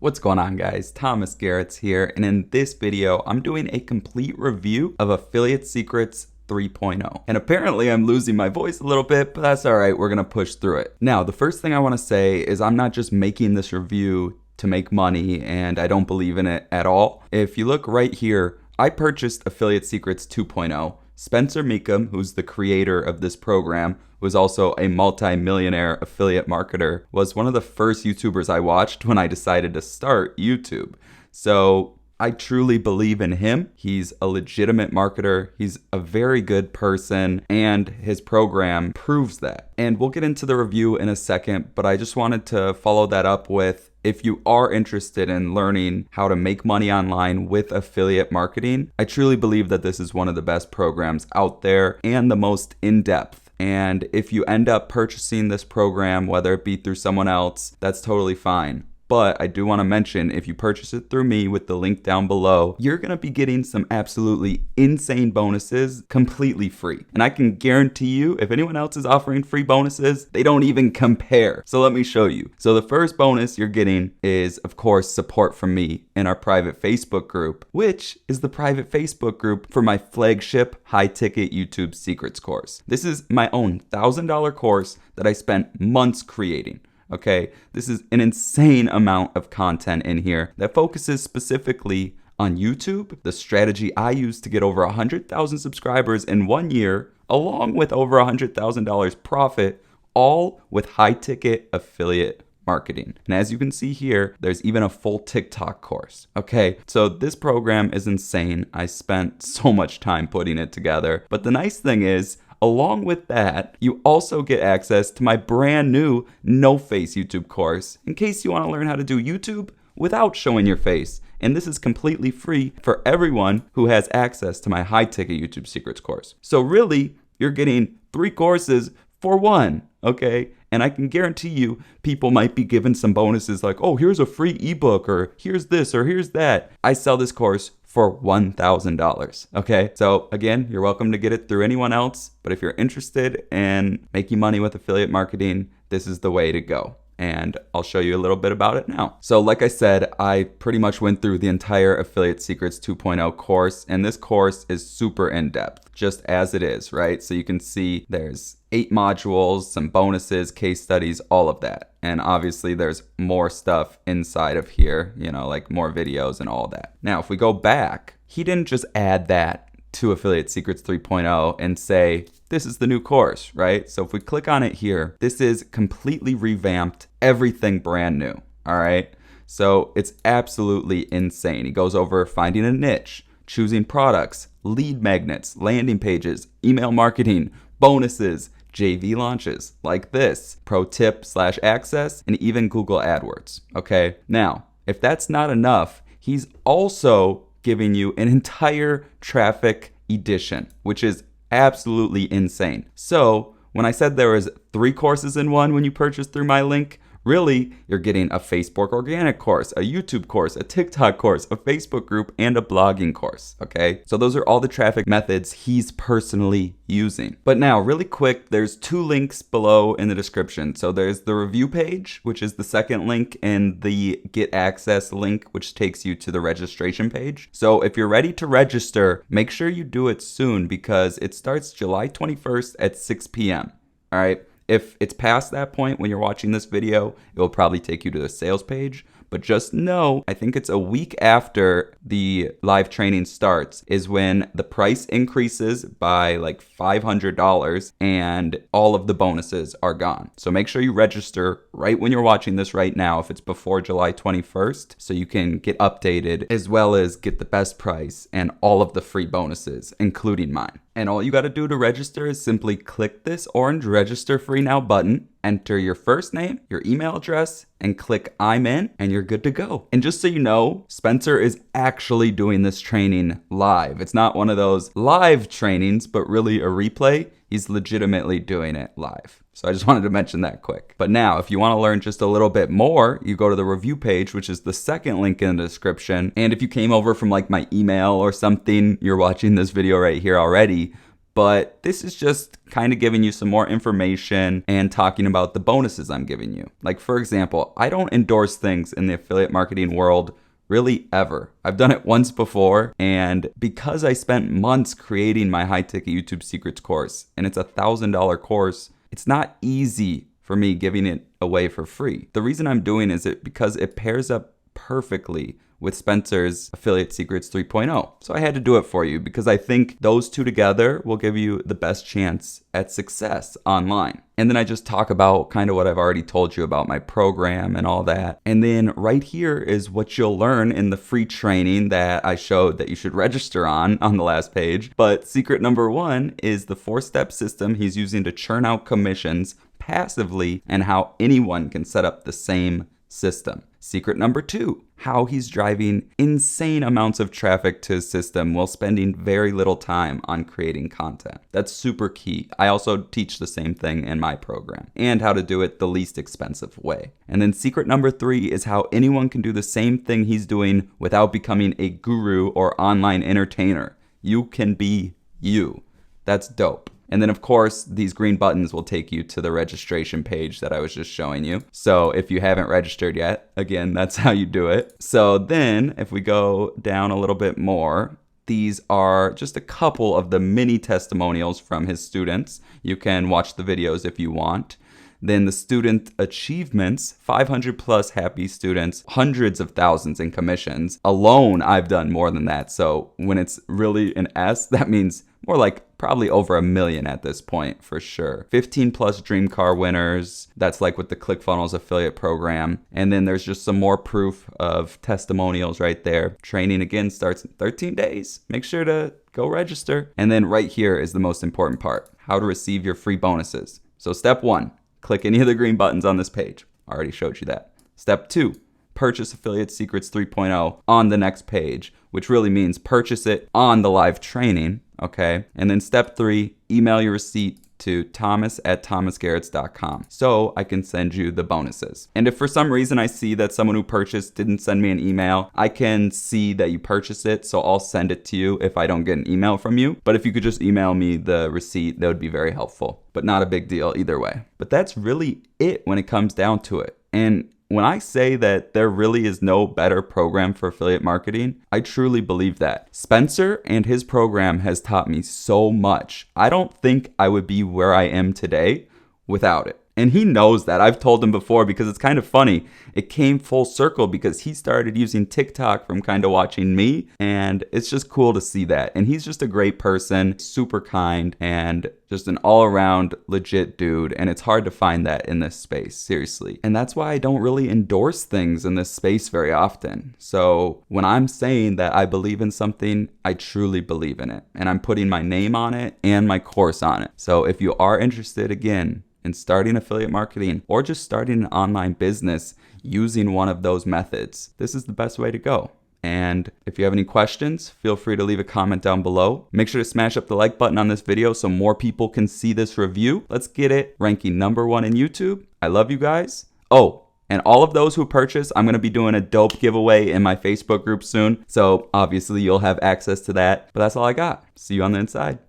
What's going on, guys? Thomas Garetz here, and in this video, I'm doing a complete review of Affiliate Secrets 3.0. And apparently I'm losing my voice a little bit, but that's all right. We're gonna push through it. Now, the first thing I wanna say is I'm not just making this review to make money, and I don't believe in it at all. If you look right here, I purchased Affiliate Secrets 2.0. Spencer Meekum, who's the creator of this program, was also a multi-millionaire affiliate marketer, was one of the first YouTubers I watched when I decided to start YouTube. So I truly believe in him. He's a legitimate marketer. He's a very good person, and his program proves that. And we'll get into the review in a second, but I just wanted to follow that up with, if you are interested in learning how to make money online with affiliate marketing, I truly believe that this is one of the best programs out there and the most in-depth. And if you end up purchasing this program, whether it be through someone else, that's totally fine. But I do want to mention, if you purchase it through me with the link down below, you're going to be getting some absolutely insane bonuses completely free. And I can guarantee you, if anyone else is offering free bonuses, they don't even compare. So let me show you. So the first bonus you're getting is, of course, support from me in our private Facebook group, which is the private Facebook group for my flagship high-ticket YouTube secrets course. This is my own $1,000 course that I spent months creating. Okay, this is an insane amount of content in here that focuses specifically on YouTube, the strategy I use to get over 100,000 subscribers in 1 year, along with over $100,000 profit, all with high-ticket affiliate marketing. And as you can see here, there's even a full TikTok course. Okay, so this program is insane. I spent so much time putting it together. But the nice thing is, along with that, you also get access to my brand new No Face YouTube course in case you want to learn how to do YouTube without showing your face. And this is completely free for everyone who has access to my high-ticket YouTube secrets course. So really, you're getting 3 courses for 1, okay? And I can guarantee you, people might be given some bonuses like, oh, here's a free ebook, or here's this, or here's that. I sell this course for $1,000, okay? So again, you're welcome to get it through anyone else, but if you're interested in making money with affiliate marketing, this is the way to go. And I'll show you a little bit about it now. So like I said, I pretty much went through the entire Affiliate Secrets 2.0 course, and this course is super in-depth, just as it is, right? So you can see there's 8 modules, some bonuses, case studies, all of that. And obviously there's more stuff inside of here, you know, like more videos and all that. Now, if we go back, he didn't just add that to Affiliate Secrets 3.0 and say, this is the new course, right? So if we click on it here, this is completely revamped, everything brand new, all right? So it's absolutely insane. He goes over finding a niche, choosing products, lead magnets, landing pages, email marketing, bonuses, JV launches like this, pro tip / access, and even Google AdWords, okay? Now, if that's not enough, he's also giving you an entire traffic edition, which is absolutely insane. So when I said there was 3 courses in one when you purchase through my link, really, you're getting a Facebook organic course, a YouTube course, a TikTok course, a Facebook group, and a blogging course, okay? So those are all the traffic methods he's personally using. But now, really quick, there's 2 links below in the description. So there's the review page, which is the second link, and the get access link, which takes you to the registration page. So if you're ready to register, make sure you do it soon because it starts July 21st at 6 p.m., all right? If it's past that point when you're watching this video, it will probably take you to the sales page. But just know, I think it's a week after the live training starts is when the price increases by like $500 and all of the bonuses are gone. So make sure you register right when you're watching this right now if it's before July 21st so you can get updated as well as get the best price and all of the free bonuses, including mine. And all you got to do to register is simply click this orange register free now button, enter your first name, your email address, and click I'm in, and you're good to go. And just so you know, Spencer is actually doing this training live. It's not one of those live trainings, but really a replay. He's legitimately doing it live. So I just wanted to mention that quick. But now, if you want to learn just a little bit more, you go to the review page, which is the second link in the description. And if you came over from like my email or something, you're watching this video right here already, But this is just kind of giving you some more information and talking about the bonuses I'm giving you. Like, for example, I don't endorse things in the affiliate marketing world really ever. I've done it once before, and because I spent months creating my high-ticket YouTube secrets course, and it's a $1,000 course, it's not easy for me giving it away for free. The reason I'm doing is because it pairs up perfectly with Spencer's Affiliate Secrets 3.0. So I had to do it for you because I think those two together will give you the best chance at success online. And then I just talk about kind of what I've already told you about my program and all that. And then right here is what you'll learn in the free training that I showed that you should register on the last page. But secret number 1 is the 4-step system he's using to churn out commissions passively and how anyone can set up the same system. Secret number 2, how he's driving insane amounts of traffic to his system while spending very little time on creating content. That's super key. I also teach the same thing in my program and how to do it the least expensive way. And then secret number 3 is how anyone can do the same thing he's doing without becoming a guru or online entertainer. You can be you. That's dope. And then, of course, these green buttons will take you to the registration page that I was just showing you. So if you haven't registered yet, again, that's how you do it. So then if we go down a little bit more, these are just a couple of the mini testimonials from his students. You can watch the videos if you want. Then the student achievements, 500 plus happy students, hundreds of thousands in commissions. Alone, I've done more than that. So when it's really an S, that means more like probably over 1 million at this point for sure. 15 plus dream car winners. That's like with the ClickFunnels affiliate program. And then there's just some more proof of testimonials right there. Training again starts in 13 days. Make sure to go register. And then right here is the most important part, how to receive your free bonuses. So step 1, click any of the green buttons on this page. I already showed you that. Step 2, purchase Affiliate Secrets 3.0 on the next page, which really means purchase it on the live training, okay? And then step 3, email your receipt to thomas@thomasgaretz.com so I can send you the bonuses. And if for some reason I see that someone who purchased didn't send me an email, I can see that you purchased it, so I'll send it to you if I don't get an email from you. But if you could just email me the receipt, that would be very helpful. But not a big deal either way. But that's really it when it comes down to it. And when I say that there really is no better program for affiliate marketing, I truly believe that. Spencer and his program has taught me so much. I don't think I would be where I am today without it. And he knows that. I've told him before because it's kind of funny. It came full circle because he started using TikTok from kind of watching me. And it's just cool to see that. And he's just a great person, super kind, and just an all-around legit dude. And it's hard to find that in this space, seriously. And that's why I don't really endorse things in this space very often. So when I'm saying that I believe in something, I truly believe in it. And I'm putting my name on it and my course on it. So if you are interested, again, in starting affiliate marketing or just starting an online business using one of those methods, this is the best way to go. And if you have any questions, feel free to leave a comment down below. Make sure to smash up the like button on this video so more people can see this review. Let's get it ranking #1 in YouTube. I love you guys. Oh, and all of those who purchase, I'm going to be doing a dope giveaway in my Facebook group soon. So obviously you'll have access to that. But that's all I got. See you on the inside.